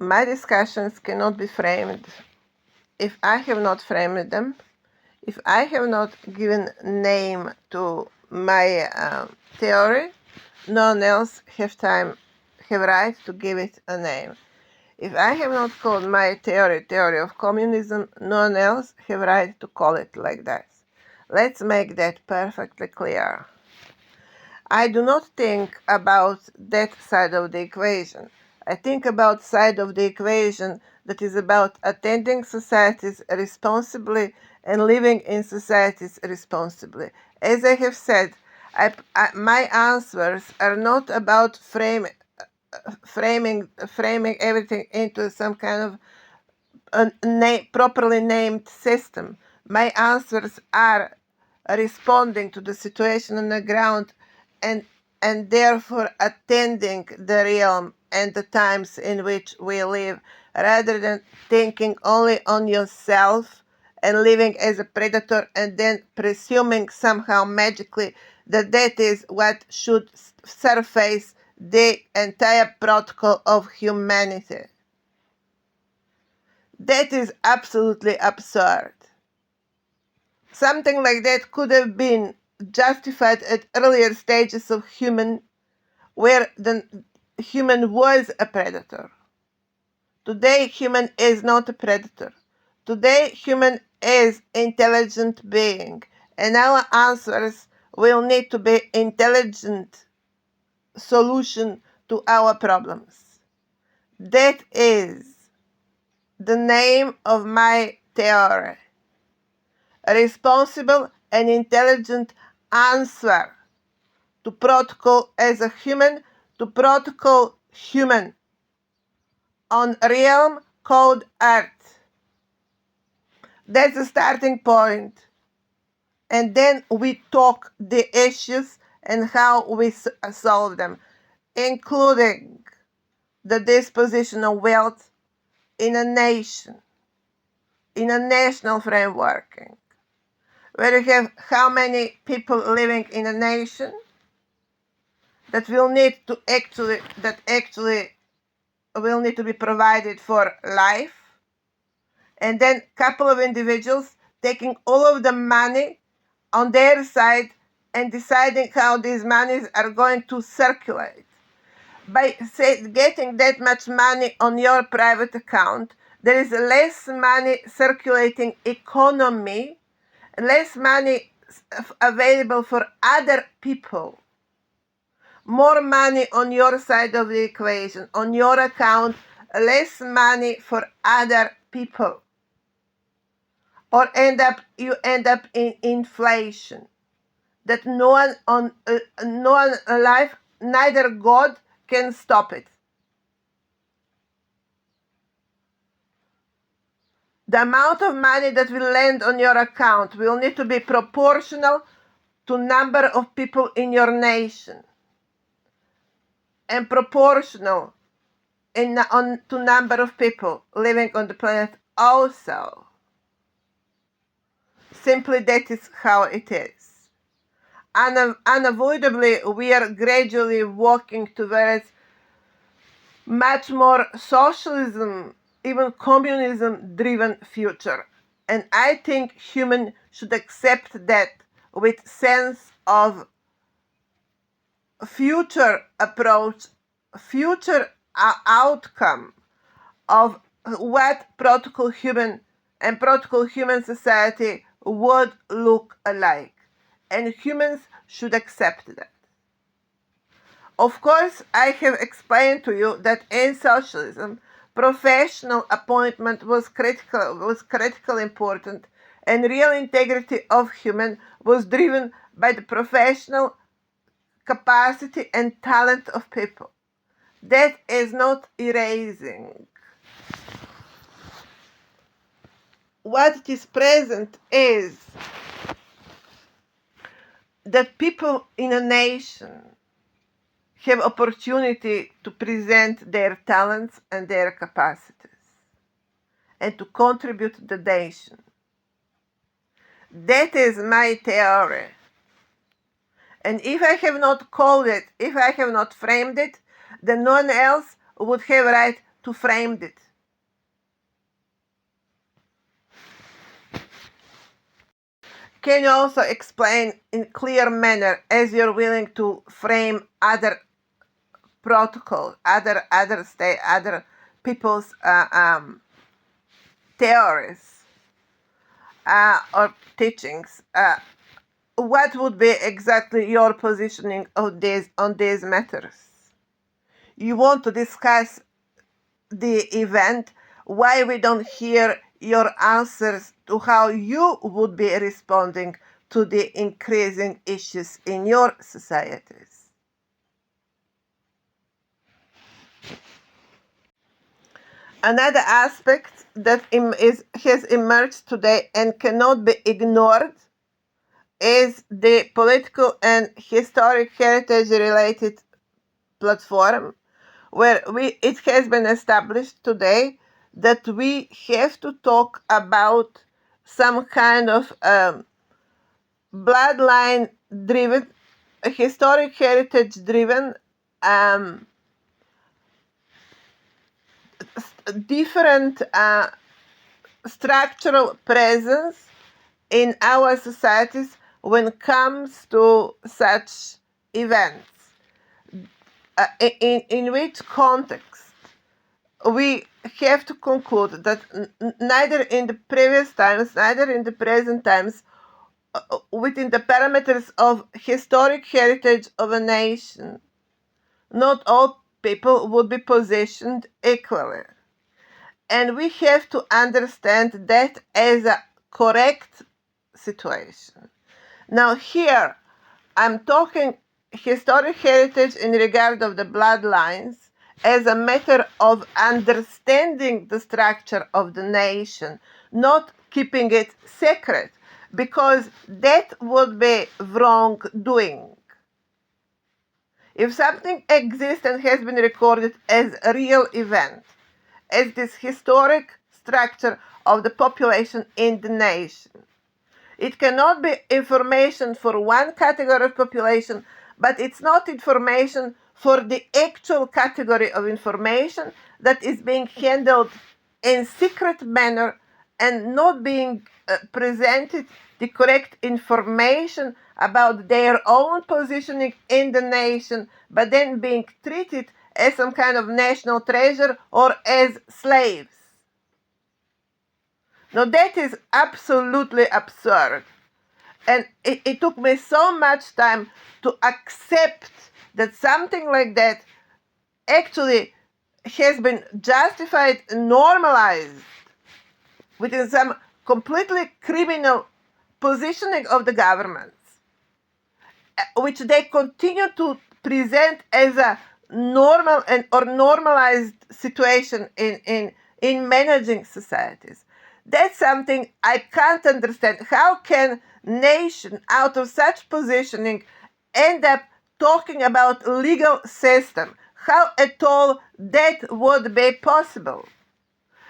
My discussions cannot be framed if I have not framed them, if I have not given name to my theory. No one else have right to give it a name. If I have not called my theory of communism, no one else have right to call it like that. Let's make that perfectly clear. I do not think about that side of the equation. I think about side of the equation that is about attending societies responsibly and living in societies responsibly. As I have said, my answers are not about framing everything into some kind of properly named system. My answers are responding to the situation on the ground and therefore attending the realm and the times in which we live, rather than thinking only on yourself and living as a predator and then presuming somehow magically that that is what should surface the entire protocol of humanity. That is absolutely absurd. Something like that could have been justified at earlier stages of human, where the human was a predator. Today, human is not a predator. Today, human is intelligent being, and our answers will need to be intelligent solution to our problems. That is the name of my theory. A responsible and intelligent answer to protocol as a human, to protocol human on realm called Earth. That's the starting point. And then we talk the issues and how we solve them, including the disposition of wealth in a nation, in a national framework, where you have how many people living in a nation that will need to actually will need to be provided for life, and then a couple of individuals taking all of the money on their side and deciding how these monies are going to circulate. By getting that much money on your private account, there is less money circulating economy, less money available for other people. More money on your side of the equation, on your account, less money for other people. Or you end up in inflation that no one alive, neither God can stop it. The amount of money that will land on your account will need to be proportional to number of people in your nation, and proportional to number of people living on the planet also. Simply that is how it is. Unavoidably, we are gradually walking towards much more socialism, even communism driven future. And I think human should accept that with sense of future approach, future outcome of what protocol human and protocol human society would look alike. And humans should accept that. Of course, I have explained to you that in socialism, professional appointment was critically important, and real integrity of human was driven by the professional capacity and talent of people. That is not erasing. What is present is that people in a nation have opportunity to present their talents and their capacities and to contribute to the nation. That is my theory. And if I have not called it, if I have not framed it, then no one else would have right to frame it. Can you also explain in clear manner, as you're willing to frame other protocols, other people's theories or teachings? What would be exactly your positioning on these matters? You want to discuss the event, why we don't hear your answers to how you would be responding to the increasing issues in your societies. Another aspect that has emerged today and cannot be ignored is the political and historic heritage related platform, where it has been established today that we have to talk about some kind of bloodline driven, historic heritage driven, different structural presence in our societies when it comes to such events. In which context we have to conclude that neither in the previous times, neither in the present times, within the parameters of historic heritage of a nation, not all people would be positioned equally. And we have to understand that as a correct situation. Now here, I'm talking historic heritage in regard of the bloodlines as a matter of understanding the structure of the nation, not keeping it secret, because that would be wrongdoing. If something exists and has been recorded as a real event, as this historic structure of the population in the nation, it cannot be information for one category of population, but it's not information for the actual category of information that is being handled in secret manner and not being presented the correct information about their own positioning in the nation, but then being treated as some kind of national treasure or as slaves. Now that is absolutely absurd. And it took me so much time to accept that something like that actually has been justified and normalized within some completely criminal positioning of the governments, which they continue to present as a normal and or normalized situation in managing societies. That's something I can't understand. How can nation out of such positioning end up talking about legal system? How at all that would be possible?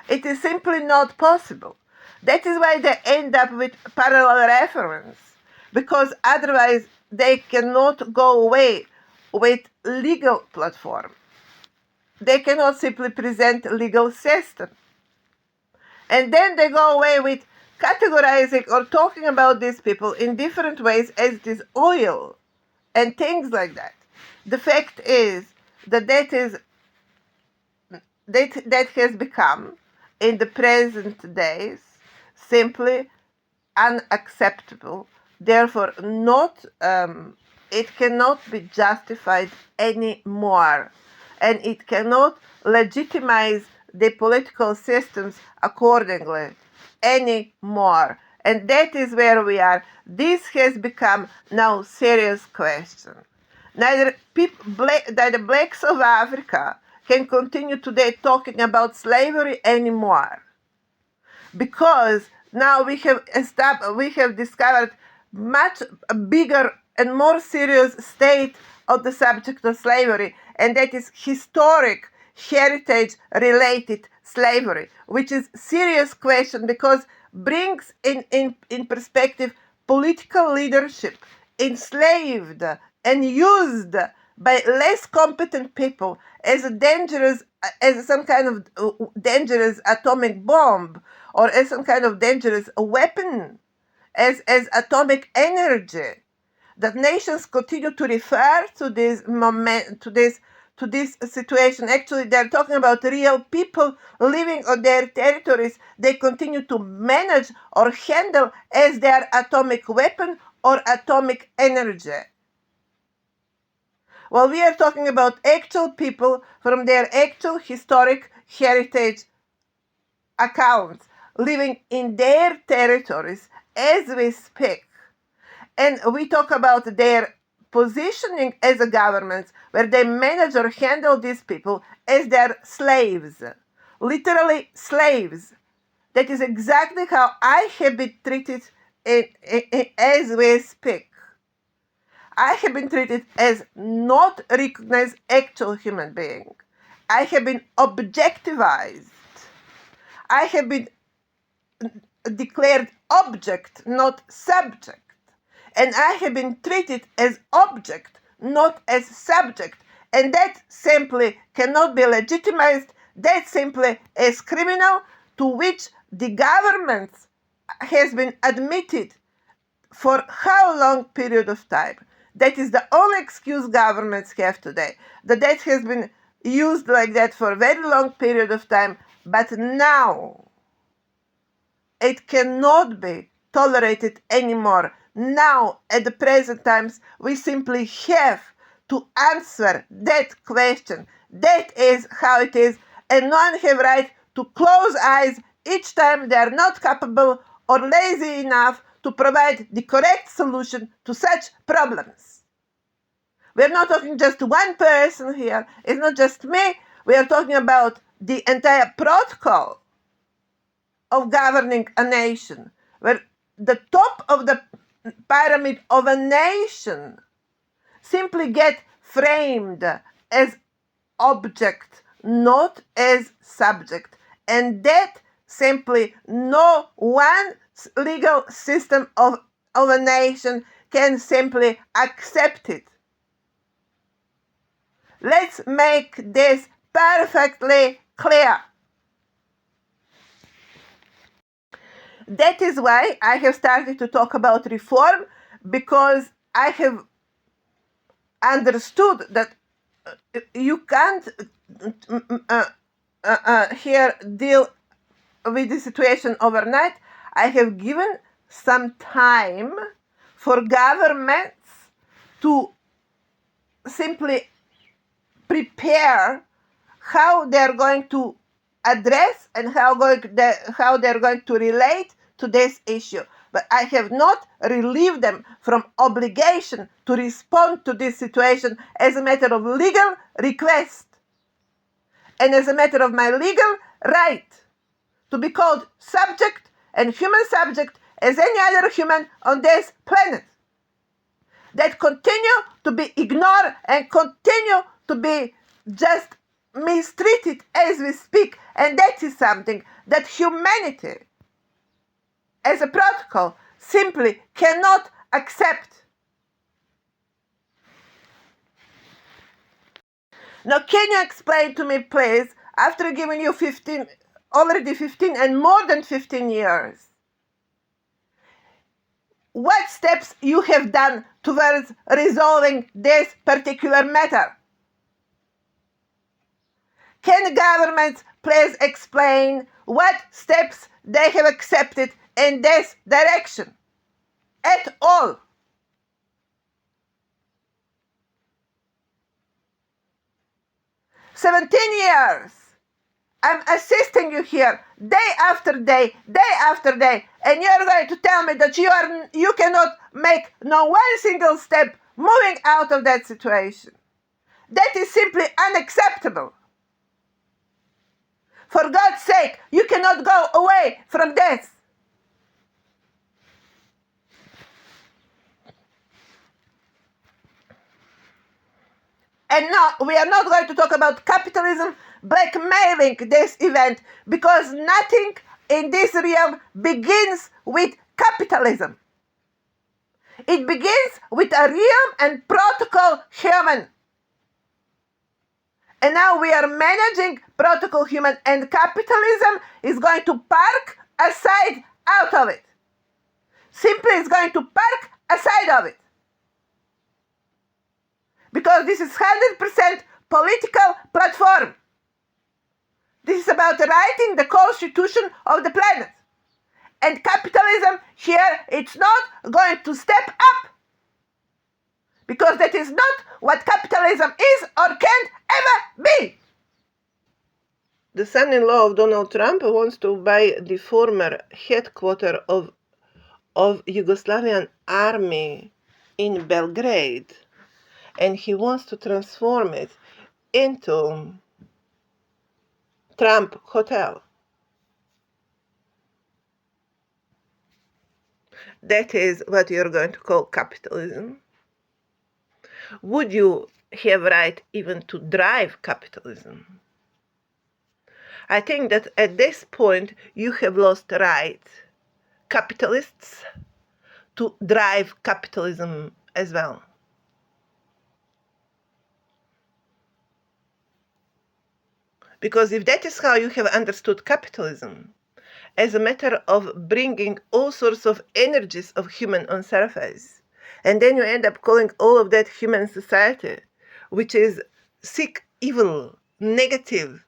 It is simply not possible. That is why they end up with parallel reference, because otherwise they cannot go away with legal platform. They cannot simply present legal system. And then they go away with categorizing or talking about these people in different ways as it is oil and things like that. The fact is that that has become, in the present days, simply unacceptable. Therefore, it cannot be justified anymore, and it cannot legitimize the political systems accordingly anymore. And that is where we are. This has become now serious question. Neither the blacks of Africa can continue today talking about slavery anymore, because now we have discovered much bigger and more serious state of the subject of slavery, and that is historic heritage related slavery, which is serious question because brings in perspective political leadership enslaved and used by less competent people as dangerous as some kind of dangerous atomic bomb or as some kind of dangerous weapon, as atomic energy, that nations continue to refer to this moment, to this situation. Actually, they're talking about real people living on their territories. They continue to manage or handle as their atomic weapon or atomic energy. Well, we are talking about actual people from their actual historic heritage accounts living in their territories as we speak. And we talk about their positioning as a government where they manage or handle these people as their slaves. Literally slaves. That is exactly how I have been treated as we speak. I have been treated as not recognized actual human being. I have been objectivized. I have been declared object, not subject. And I have been treated as object, not as subject. And that simply cannot be legitimized. That simply is criminal, to which the government has been admitted for how long period of time. That is the only excuse governments have today. That has been used like that for a very long period of time, but now it cannot be tolerated anymore. Now, at the present times, we simply have to answer that question. That is how it is, and no one have right to close eyes each time they are not capable or lazy enough to provide the correct solution to such problems. We're not talking just one person here. It's not just me. We are talking about the entire protocol of governing a nation, where the top of the pyramid of a nation simply get framed as object, not as subject. And that simply no one legal system of a nation can simply accept it. Let's make this perfectly clear. That is why I have started to talk about reform, because I have understood that you can't here deal with the situation overnight. I have given some time for governments to simply prepare how they're going to address and how they're going to relate to this issue. But I have not relieved them from obligation to respond to this situation as a matter of legal request and as a matter of my legal right to be called subject and human subject as any other human on this planet, that continue to be ignored and continue to be just mistreated as we speak. And that is something that humanity as a protocol simply cannot accept. Now, can you explain to me, please, after giving you 15 and more than 15 years, what steps you have done towards resolving this particular matter? Can governments please explain what steps they have accepted in this direction at all? "17 years. I'm assisting you here day after day, and you're going to tell me that you cannot make no one single step moving out of that situation. That is simply unacceptable. For God's sake, you cannot go away from this." And no, we are not going to talk about capitalism blackmailing this event, because nothing in this realm begins with capitalism. It begins with a real and protocol human. And now we are managing protocol human, and capitalism is going to park aside out of it. Simply is going to park aside of it. Because this is 100% political platform. This is about writing the constitution of the planet. And capitalism here, it's not going to step up. Because that is not what capitalism is or can ever be. The son-in-law of Donald Trump wants to buy the former headquarters of Yugoslavian army in Belgrade, and he wants to transform it into Trump Hotel. That is what you're going to call capitalism. Would you have right even to drive capitalism? I think that at this point you have lost right, capitalists, to drive capitalism as well. Because if that is how you have understood capitalism, as a matter of bringing all sorts of energies of human on surface, and then you end up calling all of that human society, which is sick, evil, negative,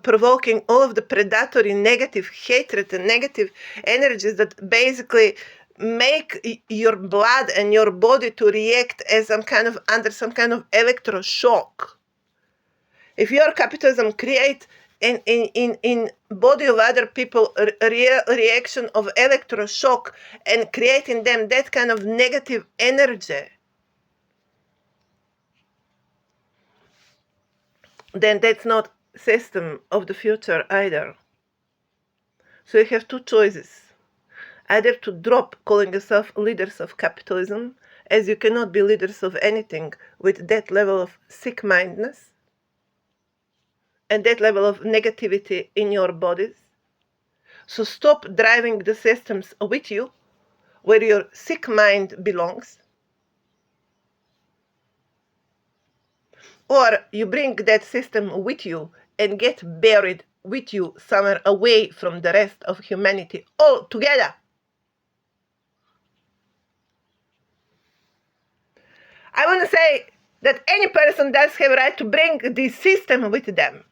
provoking all of the predatory negative hatred and negative energies that basically make your blood and your body to react as under some kind of electroshock. If your capitalism create in body of other people a reaction of electroshock and creating them that kind of negative energy, then that's not system of the future either. So you have two choices. Either to drop calling yourself leaders of capitalism, as you cannot be leaders of anything with that level of sick-mindedness and that level of negativity in your bodies. So stop driving the systems with you where your sick mind belongs. Or you bring that system with you and get buried with you somewhere away from the rest of humanity altogether. I want to say that any person does have a right to bring this system with them.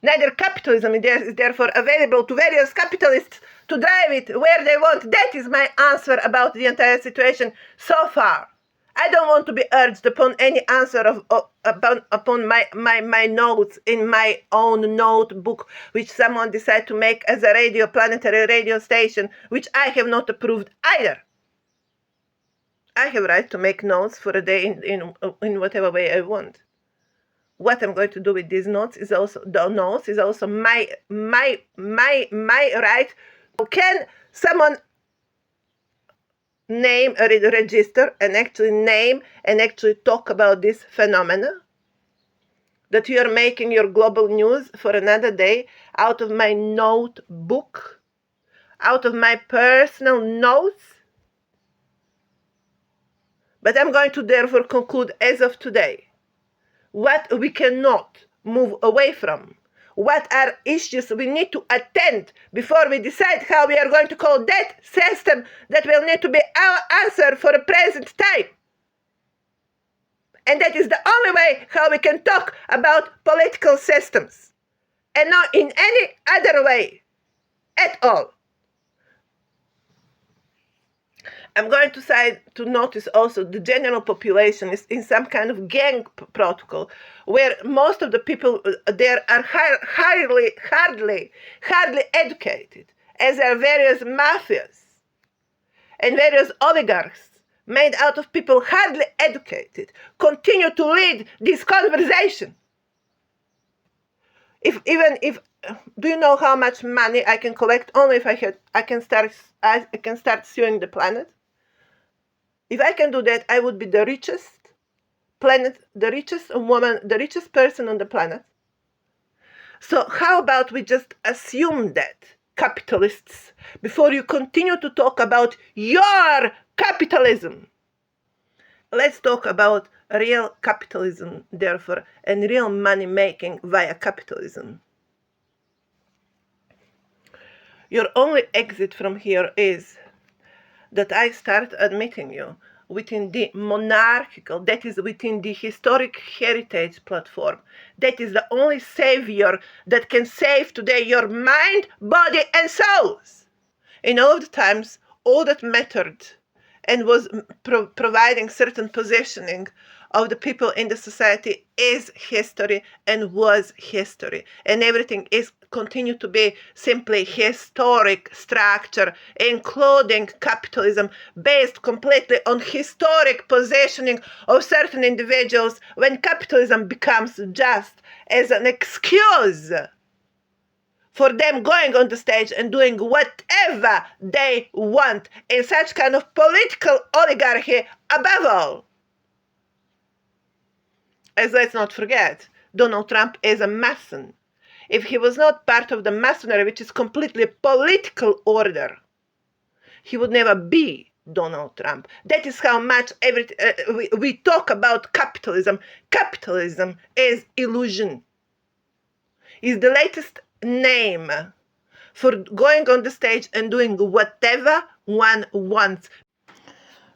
Neither capitalism is therefore available to various capitalists to drive it where they want. That is my answer about the entire situation so far. I don't want to be urged upon any answer upon my notes in my own notebook, which someone decided to make as a planetary radio station, which I have not approved either. I have right to make notes for a day in whatever way I want. What I'm going to do with these notes is also my right. Can someone name, register, and actually talk about this phenomena? That you are making your global news for another day out of my notebook, out of my personal notes. But I'm going to therefore conclude as of today what we cannot move away from, what are issues we need to attend before we decide how we are going to call that system that will need to be our answer for the present time. And that is the only way how we can talk about political systems, and not in any other way at all. I'm going to notice also the general population is in some kind of gang protocol, where most of the people there are hardly educated, as are various mafias and various oligarchs made out of people hardly educated, continue to lead this conversation. Do you know how much money I can collect only if I can start suing the planet? If I can do that, I would be the richest woman, the richest person on the planet. So how about we just assume that, capitalists, before you continue to talk about your capitalism? Let's talk about real capitalism, therefore, and real money making via capitalism. Your only exit from here is that I start admitting you within the monarchical, that is within the historic heritage platform. That is the only savior that can save today your mind, body, and souls. In all the times, all that mattered and was providing certain positioning of the people in the society is history and was history, and everything is continue to be simply historic structure, including capitalism based completely on historic positioning of certain individuals, when capitalism becomes just as an excuse for them going on the stage and doing whatever they want in such kind of political oligarchy. Above all, as let's not forget, Donald Trump is a Mason. If he was not part of the Masonry, which is completely political order, he would never be Donald Trump. That is how much we talk about capitalism. Capitalism is illusion. Is the latest name for going on the stage and doing whatever one wants.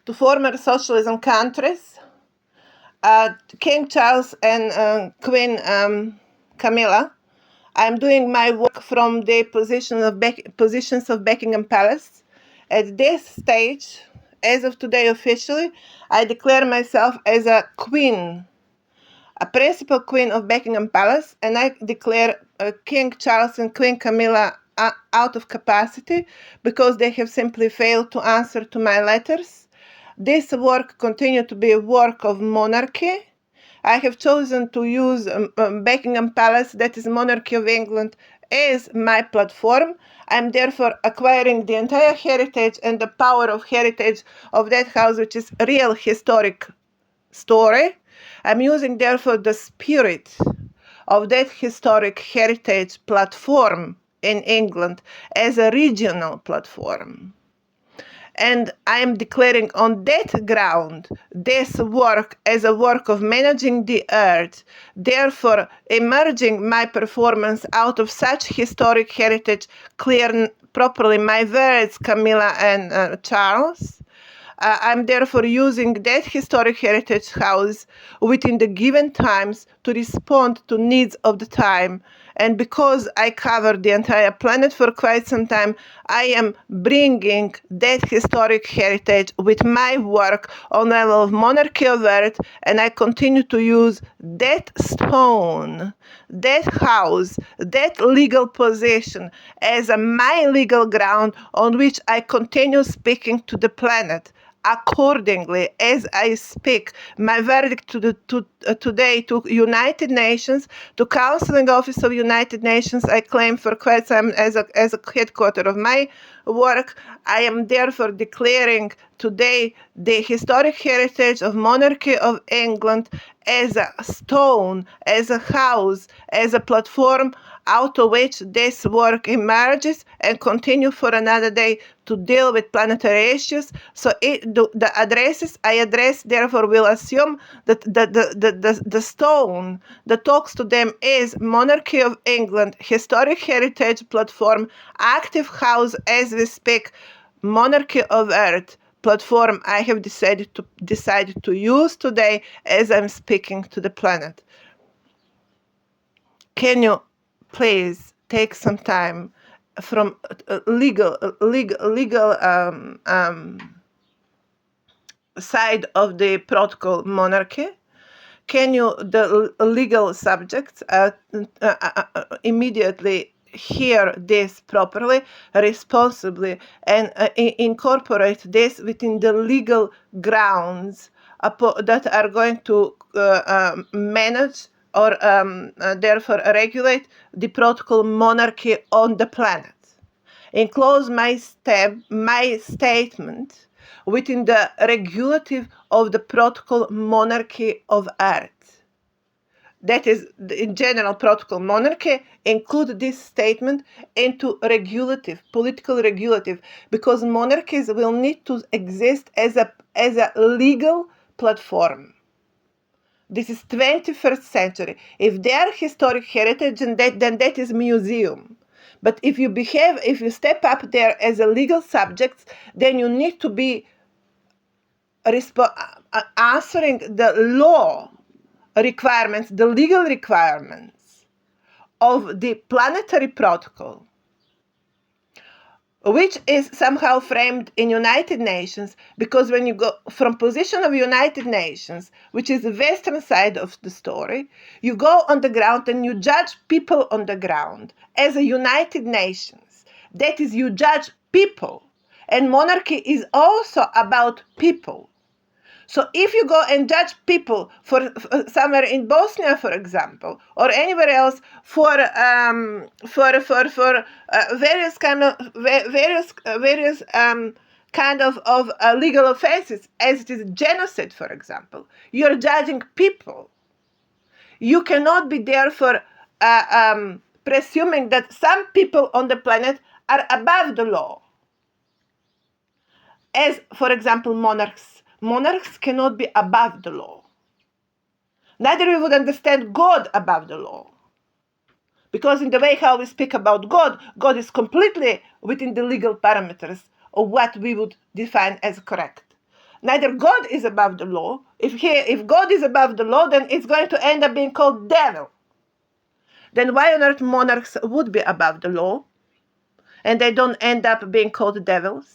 To former socialism countries, King Charles and Queen Camilla, I'm doing my work from the positions of Buckingham Palace. At this stage, as of today officially, I declare myself as a queen, a principal queen of Buckingham Palace, and I declare King Charles and Queen Camilla out of capacity because they have simply failed to answer to my letters. This work continues to be a work of monarchy. I have chosen to use Buckingham Palace, that is monarchy of England, as my platform. I'm therefore acquiring the entire heritage and the power of heritage of that house, which is a real historic story. I'm using therefore the spirit of that historic heritage platform in England as a regional platform. And I am declaring on that ground this work as a work of managing the earth, therefore emerging my performance out of such historic heritage, clear properly my words, Camilla and Charles. I'm therefore using that historic heritage house within the given times to respond to needs of the time. And because I cover the entire planet for quite some time, I am bringing that historic heritage with my work on level of monarchy of earth, and I continue to use that stone, that house, that legal position as my legal ground on which I continue speaking to the planet. Accordingly, as I speak, my verdict today to United Nations, to Counseling Office of United Nations, I claim for quite some as a headquarter of my work. I am therefore declaring today the historic heritage of monarchy of England as a stone, as a house, as a platform out of which this work emerges and continue for another day to deal with planetary issues. So the addresses I address therefore will assume that the stone that talks to them is monarchy of England, historic heritage platform, active house as we speak, monarchy of earth platform I have decided to use today as I'm speaking to the planet. Can you please take some time from legal side of the protocol monarchy? Can you, the legal subjects, immediately hear this properly, responsibly, and incorporate this within the legal grounds that are going to manage or therefore regulate the protocol monarchy on the planet. Enclose my statement within the regulative of the protocol monarchy of earth. That is, in general protocol monarchy, include this statement into regulative, political regulative, because monarchies will need to exist as a legal platform. This is 21st century. If they are historic heritage, then that is museum. But if you step up there as a legal subject, then you need to be answering the law requirements, the legal requirements of the planetary protocol, which is somehow framed in United Nations, because when you go from position of United Nations, which is the western side of the story, you go on the ground and you judge people on the ground as a United Nations. That is, you judge people. And monarchy is also about people. So if you go and judge people for somewhere in Bosnia, for example, or anywhere else for various kind of legal offenses, as it is genocide, for example, you're judging people. You cannot be there for presuming that some people on the planet are above the law. As, for example, monarchs. Monarchs cannot be above the law. Neither we would understand God above the law. Because in the way how we speak about God, God is completely within the legal parameters of what we would define as correct. Neither God is above the law. If God is above the law, then it's going to end up being called devil. Then why on earth monarchs would be above the law and they don't end up being called devils?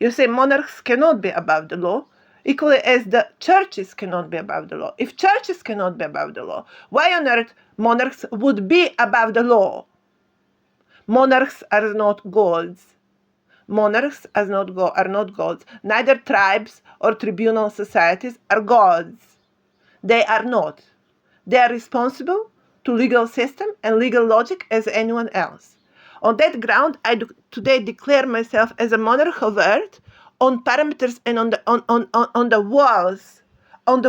You say monarchs cannot be above the law, equally as the churches cannot be above the law. If churches cannot be above the law, why on earth monarchs would be above the law? Monarchs are not gods. Monarchs are not gods. Neither tribes or tribunal societies are gods. They are not. They are responsible to legal system and legal logic as anyone else. On that ground, I today declare myself as a monarch of earth on parameters and on the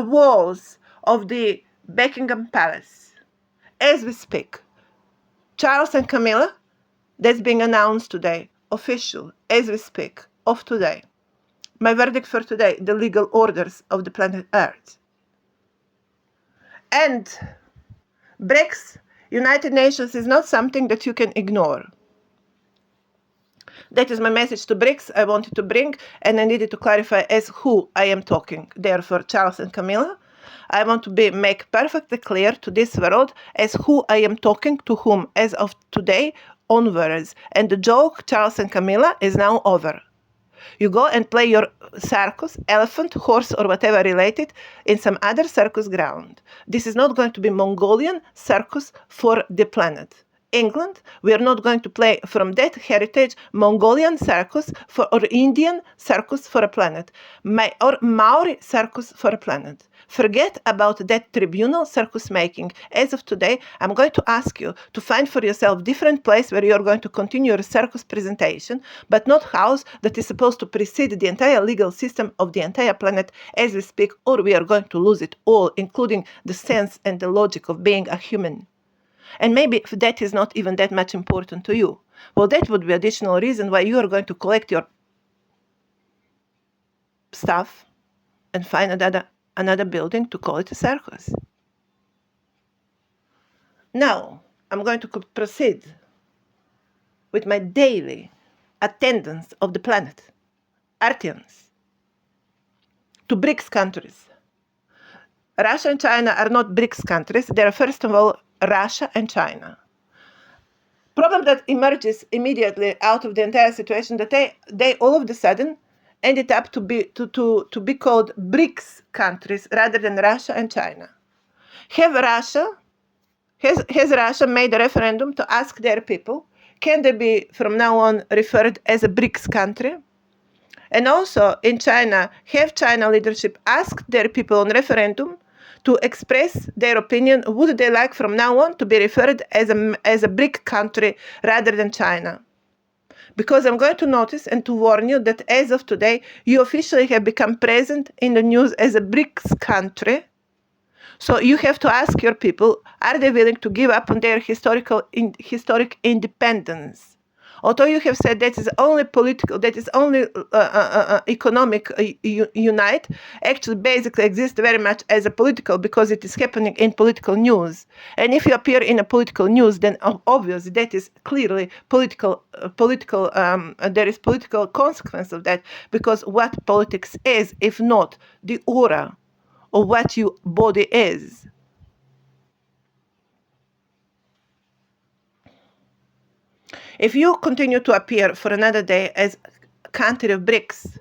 walls of the Buckingham Palace. As we speak, Charles and Camilla, that's being announced today, official, as we speak, of today. My verdict for today, the legal orders of the planet Earth. And BRICS, United Nations, is not something that you can ignore. That is my message to BRICS I wanted to bring, and I needed to clarify as who I am talking. Therefore, Charles and Camilla, I want to make perfectly clear to this world as who I am talking to whom as of today onwards. And the joke, Charles and Camilla, is now over. You go and play your circus, elephant, horse, or whatever related in some other circus ground. This is not going to be Mongolian circus for the planet. England, we are not going to play from that heritage Mongolian circus or Indian circus for a planet, or Maori circus for a planet. Forget about that tribunal circus making. As of today, I'm going to ask you to find for yourself different place where you're going to continue your circus presentation, but not house that is supposed to precede the entire legal system of the entire planet as we speak, or we are going to lose it all, including the sense and the logic of being a human. And maybe if that is not even that much important to you, well, that would be additional reason why you are going to collect your stuff and find another building to call it a circus. Now, I'm going to proceed with my daily attendance of the planet, Earthians, to BRICS countries. Russia and China are not BRICS countries. They are, first of all, Russia and China. Problem that emerges immediately out of the entire situation that they all of a sudden ended up to be called BRICS countries rather than Russia and China. Has Russia made a referendum to ask their people, can they be from now on referred as a BRICS country? And also in China, have China leadership asked their people on referendum to express their opinion, would they like from now on to be referred as a BRIC country rather than China? Because I'm going to notice and to warn you that as of today, you officially have become present in the news as a BRICS country. So you have to ask your people, are they willing to give up on their historic independence? Although you have said that is only political, that is only economic unite, actually basically exists very much as a political, because it is happening in political news. And if you appear in a political news, then obviously that is clearly political. There is political consequence of that, because what politics is, if not the aura of what your body is. If you continue to appear for another day as country of BRICS,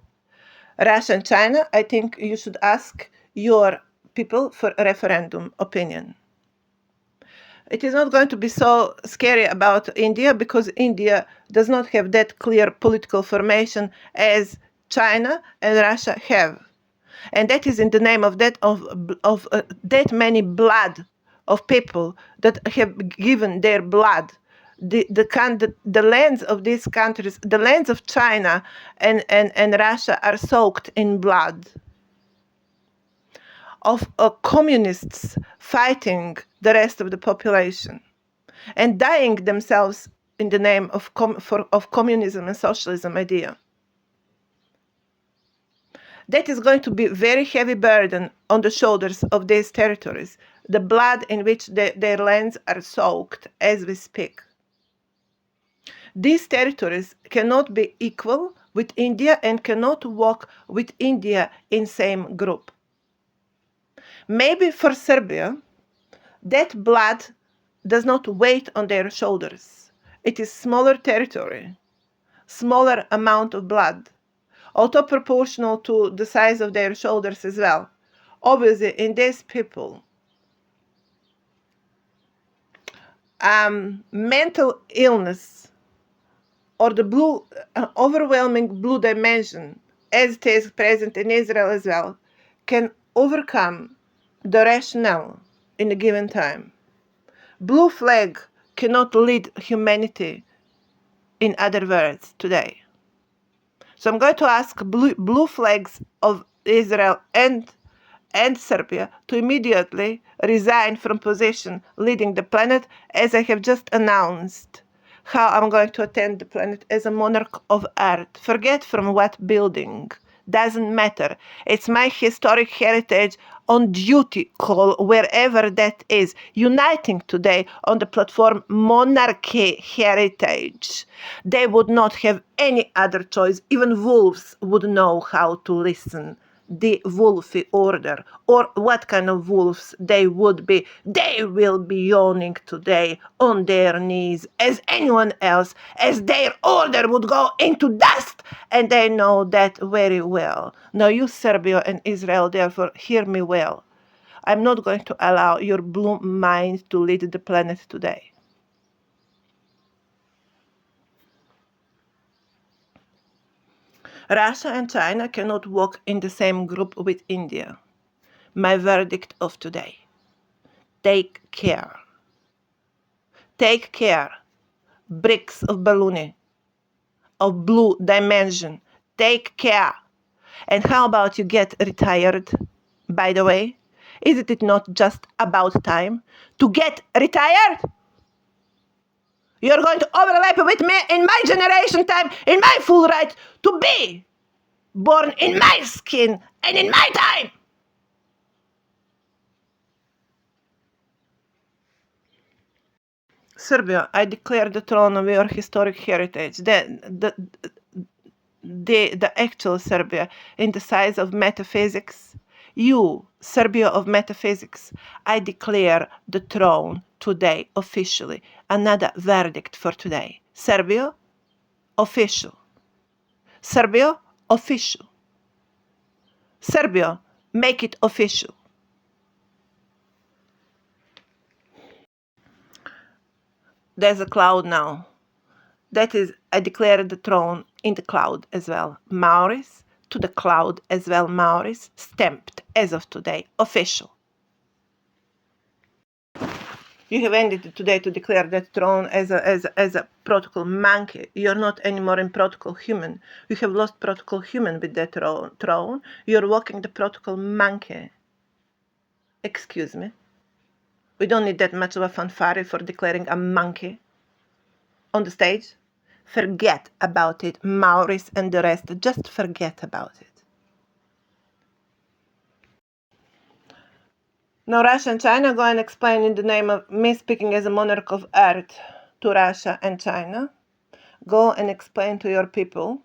Russia and China, I think you should ask your people for a referendum opinion. It is not going to be so scary about India, because India does not have that clear political formation as China and Russia have. And that is in the name of that many blood of people that have given their blood. The lands of these countries, the lands of China and Russia, are soaked in blood of communists fighting the rest of the population and dying themselves in the name of communism and socialism idea. That is going to be a very heavy burden on the shoulders of these territories, the blood in which their lands are soaked as we speak. These territories cannot be equal with India and cannot walk with India in same group. Maybe for Serbia, that blood does not weigh on their shoulders. It is smaller territory, smaller amount of blood, although proportional to the size of their shoulders as well. Obviously, in these people, mental illness or the overwhelming blue dimension, as it is present in Israel as well, can overcome the rationale in a given time. Blue flag cannot lead humanity, in other words, today. So I'm going to ask blue flags of Israel and Serbia to immediately resign from position leading the planet, as I have just announced how I'm going to attend the planet as a monarch of Earth. Forget from what building. Doesn't matter. It's my historic heritage on duty call, wherever that is, uniting today on the platform monarchy heritage. They would not have any other choice. Even wolves would know how to listen the wolfy order, or what kind of wolves they would be. They will be yawning today on their knees as anyone else, as their order would go into dust, and they know that very well. Now you, Serbia and Israel, therefore hear me well. I'm not going to allow your blue mind to lead the planet today. Russia and China cannot walk in the same group with India. My verdict of today. Take care. Take care. BRICS of balloony, of blue dimension. Take care. And how about you get retired, by the way? Isn't it not just about time to get retired? You're going to overlap with me in my generation time, in my full right to be born in my skin and in my time. Serbia, I declare the throne of your historic heritage, the actual Serbia, in the size of metaphysics. You, Serbia of metaphysics, I declare the throne today officially. Another verdict for today. Serbia, official. Serbia, official. Serbia, make it official. There's a cloud now. That is, I declare the throne in the cloud as well. Maoris, to the cloud as well, Maoris, stamped as of today, official. You have ended today to declare that throne as a protocol monkey. You're not anymore in protocol human. You have lost protocol human with that throne. You're walking the protocol monkey. Excuse me. We don't need that much of a fanfare for declaring a monkey on the stage. Forget about it, Maurice and the rest. Just forget about it. Now Russia and China go and explain in the name of me speaking as a monarch of Earth to Russia and China. Go and explain to your people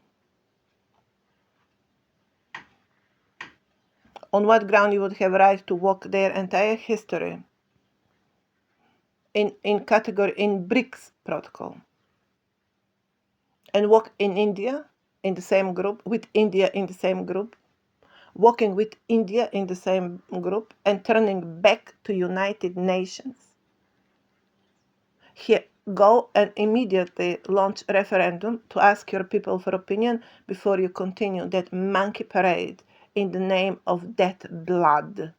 on what ground you would have right to walk their entire history in category in BRICS protocol and walk in India in the same group, with India in the same group, walking with India in the same group, and turning back to United Nations. Here, go and immediately launch a referendum to ask your people for opinion before you continue that monkey parade in the name of that blood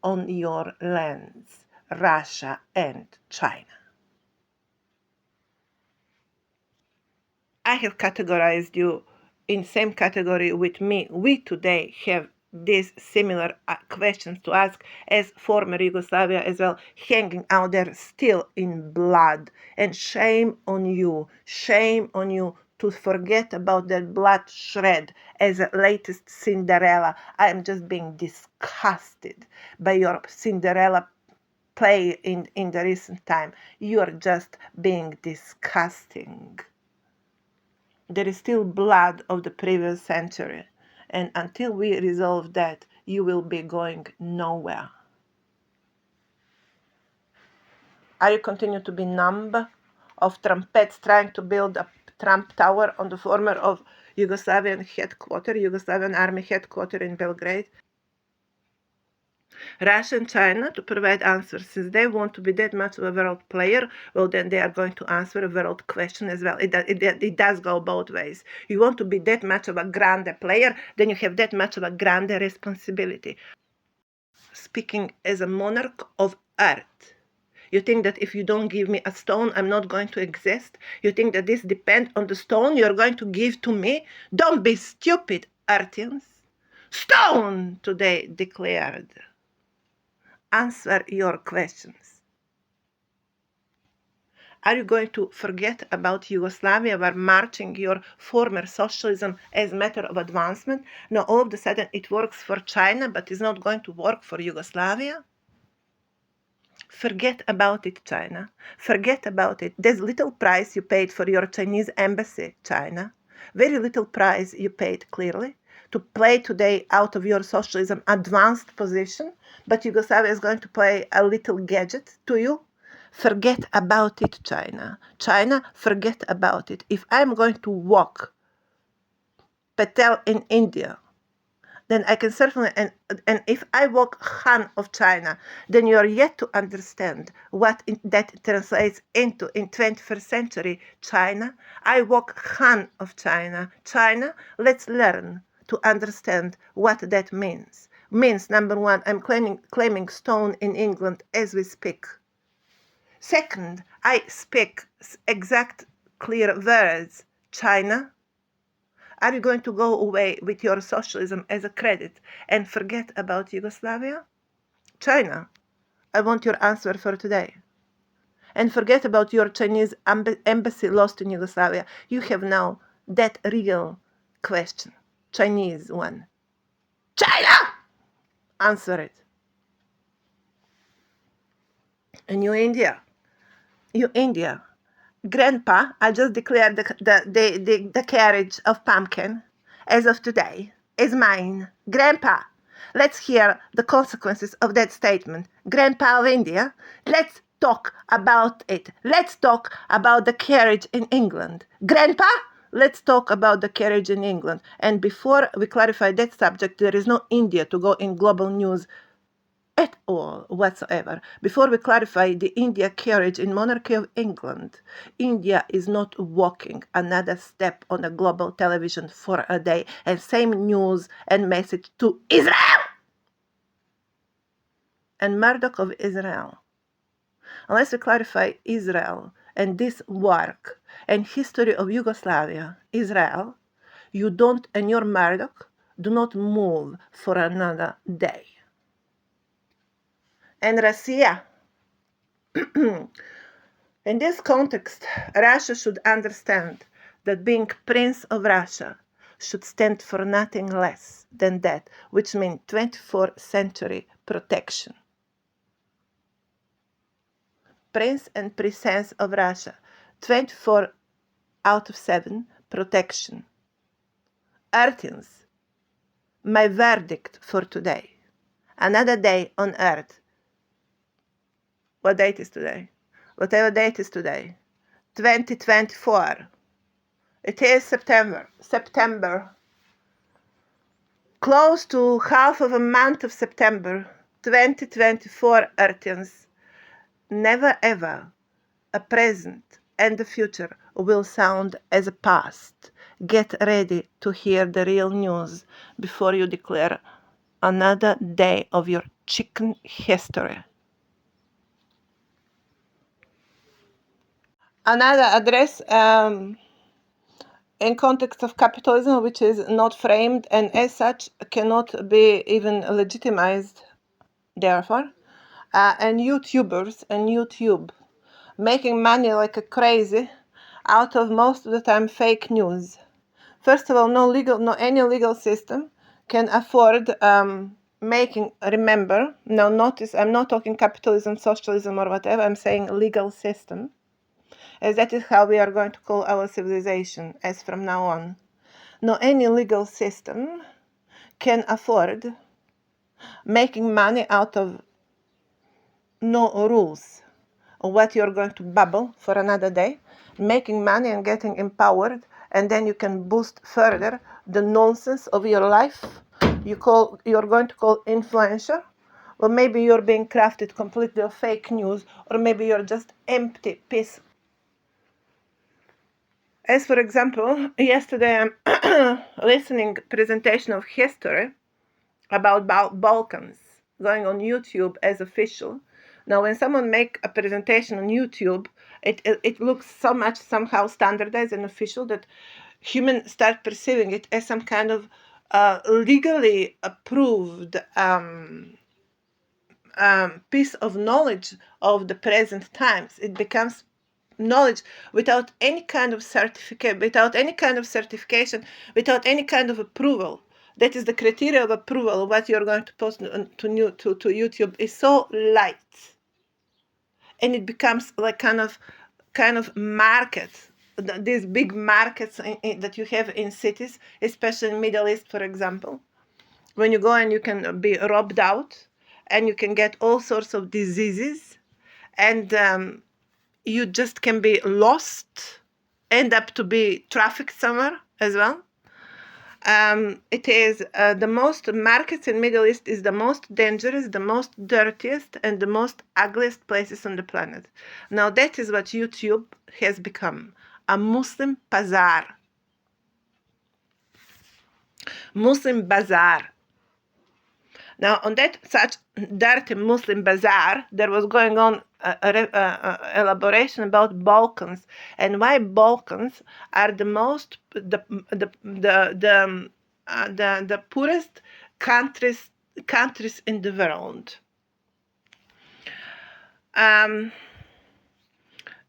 on your lands, Russia and China. I have categorized you in same category with me. We today have these similar questions to ask as former Yugoslavia as well, hanging out there still in blood. And shame on you to forget about that blood shred as a latest Cinderella. I am just being disgusted by your Cinderella play in the recent time. You are just being disgusting. There is still blood of the previous century, and until we resolve that, you will be going nowhere. Are you continue to be numb of trumpets trying to build a Trump Tower on the former of Yugoslavian army headquarters in Belgrade? Russia and China to provide answers. Since they want to be that much of a world player, well, then they are going to answer a world question as well. It does go both ways. You want to be that much of a grande player, then you have that much of a grande responsibility. Speaking as a monarch of Earth, you think that if you don't give me a stone, I'm not going to exist? You think that this depends on the stone you're going to give to me? Don't be stupid, Earthians. Stone, today declared. Answer your questions. Are you going to forget about Yugoslavia where marching your former socialism as a matter of advancement? Now all of a sudden it works for China but is not going to work for Yugoslavia? Forget about it, China. Forget about it. There's little price you paid for your Chinese embassy, China. Very little price you paid, clearly, to play today out of your socialism advanced position, but Yugoslavia is going to play a little gadget to you. Forget about it, China. China, forget about it. If I'm going to walk Patel in India, then I can certainly, and if I walk Han of China, then you are yet to understand what that translates into in 21st century China. I walk Han of China. China, let's learn to understand what that means. Means, number one, I'm claiming stone in England as we speak. Second, I speak exact, clear words. China, are you going to go away with your socialism as a credit and forget about Yugoslavia? China, I want your answer for today. And forget about your Chinese embassy lost in Yugoslavia. You have now that real question. Chinese one. China! Answer it. And you India. Grandpa, I just declared the carriage of pumpkin as of today is mine. Grandpa, let's hear the consequences of that statement. Grandpa of India, let's talk about it. Let's talk about the carriage in England. Grandpa, let's talk about the carriage in England. And before we clarify that subject, there is no India to go in global news at all whatsoever. Before we clarify the India carriage in monarchy of England, India is not walking another step on a global television for a day, and same news and message to Israel and Murdoch of Israel. Unless we clarify Israel and this work and history of Yugoslavia, Israel, you don't, and your Murdoch, do not move for another day. And Russia. In this context, Russia should understand that being Prince of Russia should stand for nothing less than that, which means 24th century protection. Prince and Princess of Russia, 24 out of 7 protection. Earthians, my verdict for today. Another day on Earth. What date is today? Whatever date is today. 2024. It is September. Close to half of a month of September 2024, Earthians. Never ever a present and the future will sound as a past. Get ready to hear the real news before you declare another day of your chicken history. Another address in context of capitalism, which is not framed and as such cannot be even legitimized, therefore, and YouTubers and YouTube making money like a crazy out of most of the time fake news. First of all, no any legal system can afford making, remember, now notice, I'm not talking capitalism, socialism or whatever, I'm saying legal system, as that is how we are going to call our civilization as from now on. No any legal system can afford making money out of no rules of what you're going to bubble for another day, making money and getting empowered, and then you can boost further the nonsense of your life you're going to call influential, or maybe you're being crafted completely of fake news, or maybe you're just empty piece. As for example, yesterday I'm listening presentation of history about Balkans going on YouTube as official. Now, when someone make a presentation on YouTube, it looks so much somehow standardized and official that humans start perceiving it as some kind of legally approved piece of knowledge of the present times. It becomes knowledge without any kind of certificate, without any kind of certification, without any kind of approval. That is the criteria of approval of what you're going to post to YouTube is so light, and it becomes like kind of market. These big markets that you have in cities, especially in Middle East, for example, when you go and you can be robbed out, and you can get all sorts of diseases, and you just can be lost, end up to be trafficked somewhere as well. It is the most markets in Middle East is the most dangerous, the most dirtiest, and the most ugliest places on the planet. Now that is what YouTube has become, a Muslim bazaar. Muslim bazaar. Now, on that such dirty Muslim bazaar, there was going on elaboration about Balkans and why Balkans are the most the poorest countries in the world.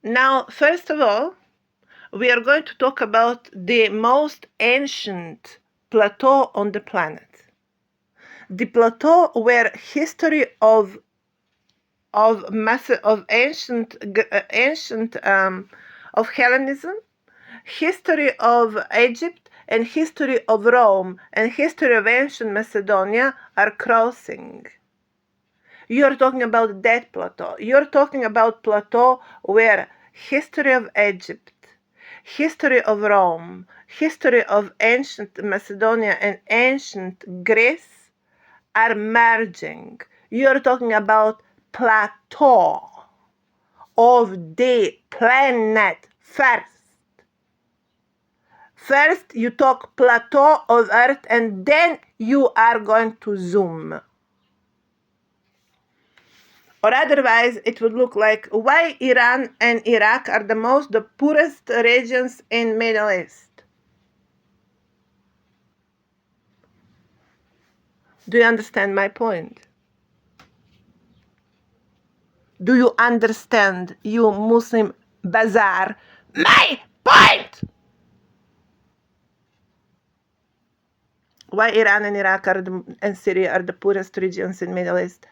Now, first of all, we are going to talk about the most ancient plateau on the planet. The plateau where history of ancient of Hellenism, history of Egypt, and history of Rome and history of ancient Macedonia are crossing. You're talking about that plateau. You're talking about plateau where history of Egypt, history of Rome, history of ancient Macedonia and ancient Greece are merging. You're talking about plateau of the planet first you talk plateau of Earth, and then you are going to zoom, or otherwise it would look like why Iran and Iraq are the poorest regions in Middle East. Do you understand my point? Do you understand, you Muslim bazaar, my point? Why Iran and Iraq and Syria are the poorest regions in Middle East?